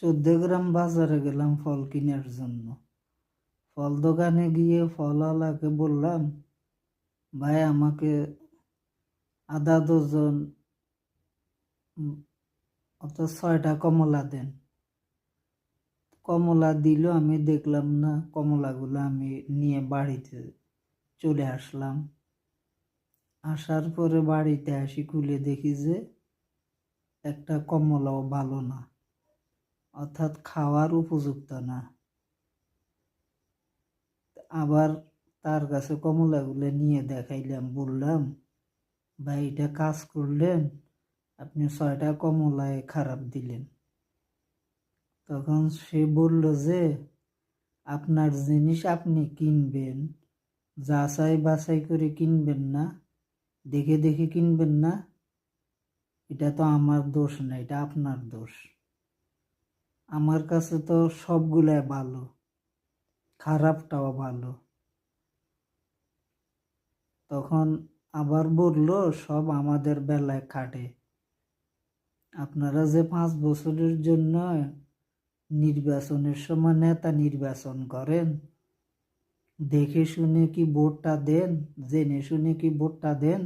চৌদ্দগ্রাম বাজারে গেলাম ফল কেনার জন্য। ফল দোকানে গিয়ে ফলওয়ালাকে বললাম, ভাই আমাকে আধা ডজন অর্থাৎ 6টা কমলা দেন। কমলা দিল, আমি দেখলাম না কমলাগুলো। আমি নিয়ে বাড়িতে চলে আসলাম। আসার পরে বাড়িতে আসি, খুলে দেখি যে একটা কমলাও ভালো না, অর্থাৎ খাওয়ার উপযুক্ত না। আবার তার কাছে কমলাগুলো নিয়ে দেখাইলাম, বললাম, ভাই এটা কাজ করলেন, আপনি 6টা কমলায় খারাপ দিলেন। তখন সে বলল যে আপনার জিনিস আপনি কিনবেন, যাচাই বাছাই করে কিনবেন না, দেখে দেখে কিনবেন না। এটা তো আমার দোষ না, এটা আপনার দোষ। আমার কাছে তো সবগুলাই ভালো, খারাপটাও ভালো। তখন আবার বলল, সব আমাদের বেলায় খাটে। আপনারা যে 5 বছরের জন্য নির্বাচনের সময় নেতা নির্বাচন করেন, দেখে শুনে কি ভোটটা দেন? জেনে শুনে কি ভোটটা দেন?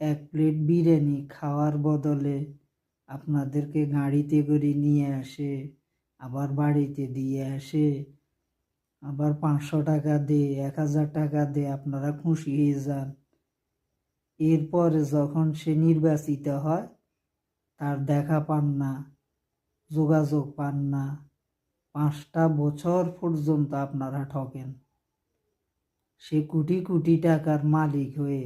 এক প্লেট বিরিয়ানি খাওয়ার বদলে আপনাদেরকে গাড়িতে করে নিয়ে আসে, আবার বাড়িতে দিয়ে আসে, আবার 500 টাকা দিয়ে 1000 টাকা দিয়ে আপনারা খুশি হয়ে যান। এরপরে যখন সে নির্বাচিত হয়, তার দেখা পান না, যোগাযোগ পান না। 5টা বছর পর্যন্ত আপনারা ঠকেন। সে কোটি কোটি টাকার মালিক হয়ে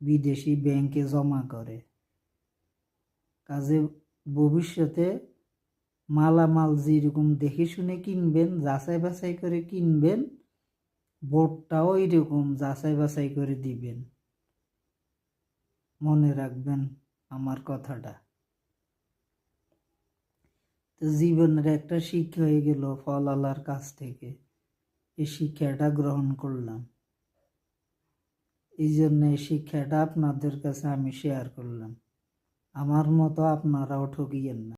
বিদেশি ব্যাংকে জমা করে। কাজে ভবিষ্যতে মালামাল যেরকম দেখে শুনে কিনবেন, যাচাই বাছাই করে কিনবেন, ভোটটাও এরকম যাচাই বাছাই করে দিবেন। মনে রাখবেন আমার কথাটা। তো জীবনের একটা শিক্ষা হয়ে গেল ফলওয়ালার কাছ থেকে। এই শিক্ষাটা গ্রহণ করলাম, এই জন্য এই শিক্ষাটা আপনাদের কাছে আমি শেয়ার করলাম। আমার মতো আপনারাও ঠকিয়েন না।